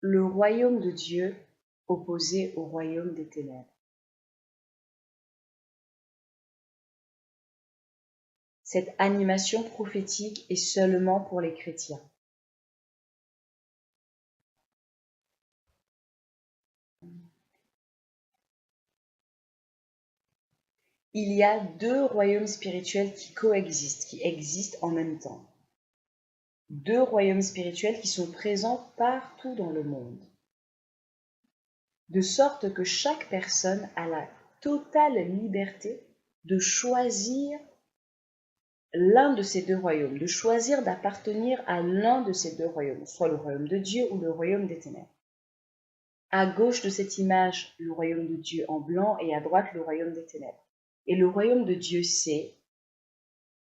le royaume de Dieu opposé au royaume des ténèbres. Cette animation prophétique est seulement pour les chrétiens. Il y a deux royaumes spirituels qui coexistent, qui existent en même temps. Deux royaumes spirituels qui sont présents partout dans le monde. De sorte que chaque personne a la totale liberté de choisir l'un de ces deux royaumes, de choisir d'appartenir à l'un de ces deux royaumes, soit le royaume de Dieu ou le royaume des ténèbres. À gauche de cette image, le royaume de Dieu en blanc et à droite, le royaume des ténèbres. Et le royaume de Dieu, c'est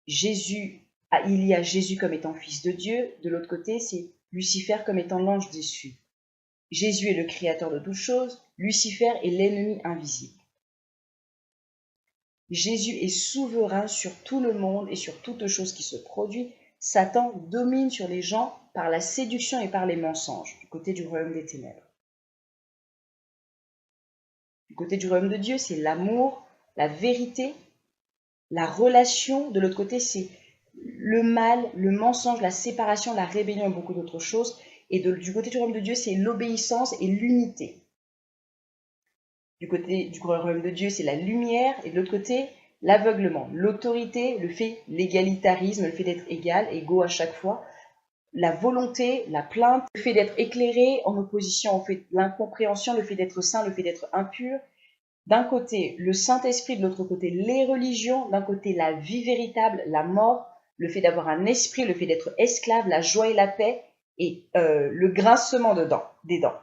Jésus, il y a Jésus comme étant fils de Dieu, de l'autre côté, c'est Lucifer comme étant l'ange déchu. Jésus est le créateur de toutes choses, Lucifer est l'ennemi invisible. Jésus est souverain sur tout le monde et sur toute chose qui se produit. Satan domine sur les gens par la séduction et par les mensonges, du côté du royaume des ténèbres. Du côté du royaume de Dieu, c'est l'amour, la vérité, la relation. De l'autre côté, c'est le mal, le mensonge, la séparation, la rébellion et beaucoup d'autres choses. Et du côté du royaume de Dieu, c'est l'obéissance et l'unité. Du côté du royaume de Dieu, c'est la lumière, et de l'autre côté, l'aveuglement, l'autorité, l'égalitarisme, le fait d'être égal, égaux à chaque fois, la volonté, la plainte, le fait d'être éclairé en opposition au fait de l'incompréhension, le fait d'être saint, le fait d'être impur. D'un côté, le Saint-Esprit, de l'autre côté, les religions, d'un côté, la vie véritable, la mort, le fait d'avoir un esprit, le fait d'être esclave, la joie et la paix, et le grincement des dents.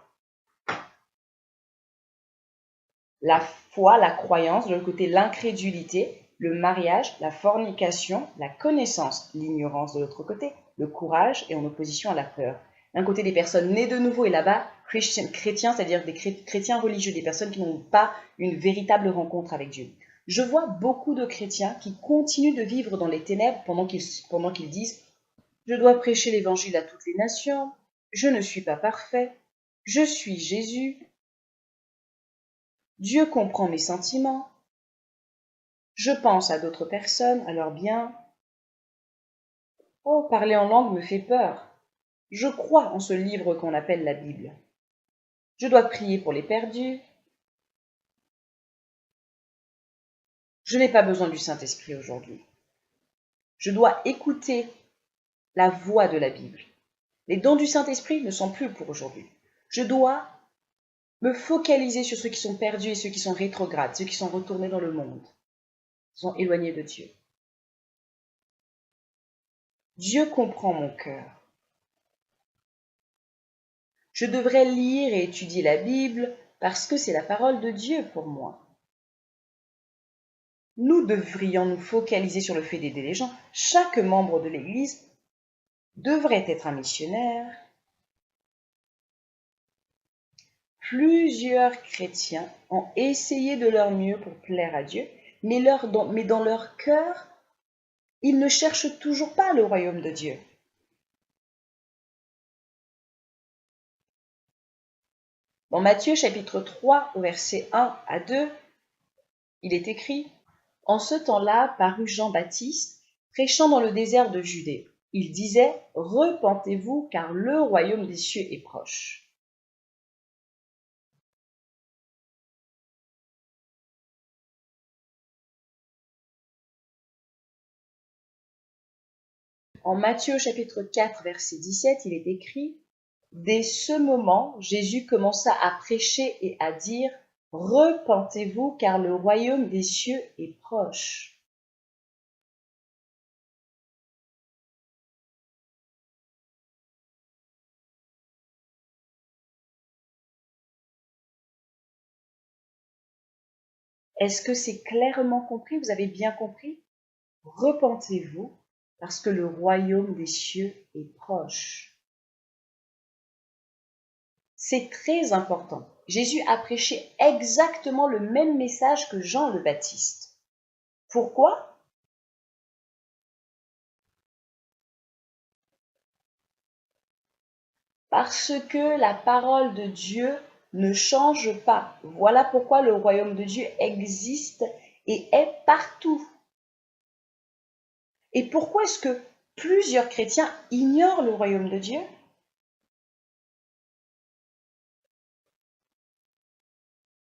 La foi, la croyance, de l'autre côté, l'incrédulité, le mariage, la fornication, la connaissance, l'ignorance de l'autre côté, le courage et en opposition à la peur. D'un côté, des personnes nées de nouveau et là-bas, chrétiens, c'est-à-dire des chrétiens religieux, des personnes qui n'ont pas une véritable rencontre avec Dieu. Je vois beaucoup de chrétiens qui continuent de vivre dans les ténèbres pendant qu'ils disent « Je dois prêcher l'évangile à toutes les nations, je ne suis pas parfait, je suis Jésus, Dieu comprend mes sentiments, je pense à d'autres personnes, à leur bien. Oh, parler en langue me fait peur. Je crois en ce livre qu'on appelle la Bible. Je dois prier pour les perdus. Je n'ai pas besoin du Saint-Esprit aujourd'hui. Je dois écouter la voix de la Bible. Les dons du Saint-Esprit ne sont plus pour aujourd'hui. Je dois me focaliser sur ceux qui sont perdus et ceux qui sont rétrogrades, ceux qui sont retournés dans le monde, sont éloignés de Dieu. Dieu comprend mon cœur. Je devrais lire et étudier la Bible parce que c'est la parole de Dieu pour moi. Nous devrions nous focaliser sur le fait d'aider les gens. Chaque membre de l'Église devrait être un missionnaire. Plusieurs chrétiens ont essayé de leur mieux pour plaire à Dieu, mais dans leur cœur, ils ne cherchent toujours pas le royaume de Dieu. Dans Matthieu chapitre 3, au verset 1 à 2, il est écrit « En ce temps-là parut Jean-Baptiste, prêchant dans le désert de Judée. Il disait « Repentez-vous, car le royaume des cieux est proche. » En Matthieu chapitre 4, verset 17, il est écrit « Dès ce moment, Jésus commença à prêcher et à dire « Repentez-vous, car le royaume des cieux est proche. » Est-ce que c'est clairement compris? Vous avez bien compris? Repentez-vous, parce que le royaume des cieux est proche. C'est très important. Jésus a prêché exactement le même message que Jean le Baptiste. Pourquoi? Parce que la parole de Dieu ne change pas. Voilà pourquoi le royaume de Dieu existe et est partout. Et pourquoi est-ce que plusieurs chrétiens ignorent le royaume de Dieu?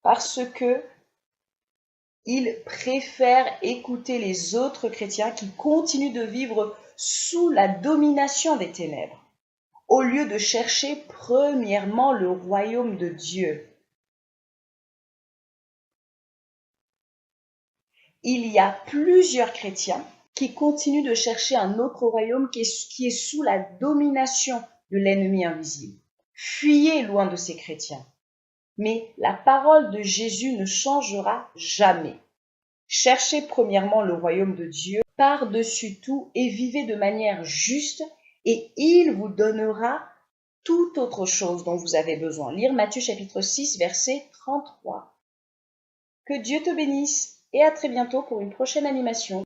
Parce que ils préfèrent écouter les autres chrétiens qui continuent de vivre sous la domination des ténèbres, au lieu de chercher premièrement le royaume de Dieu. Il y a plusieurs chrétiens qui continuent de chercher un autre royaume qui est sous la domination de l'ennemi invisible. Fuyez loin de ces chrétiens. Mais la parole de Jésus ne changera jamais. Cherchez premièrement le royaume de Dieu par-dessus tout et vivez de manière juste et il vous donnera toute autre chose dont vous avez besoin. Lire Matthieu chapitre 6, verset 33. Que Dieu te bénisse et à très bientôt pour une prochaine animation.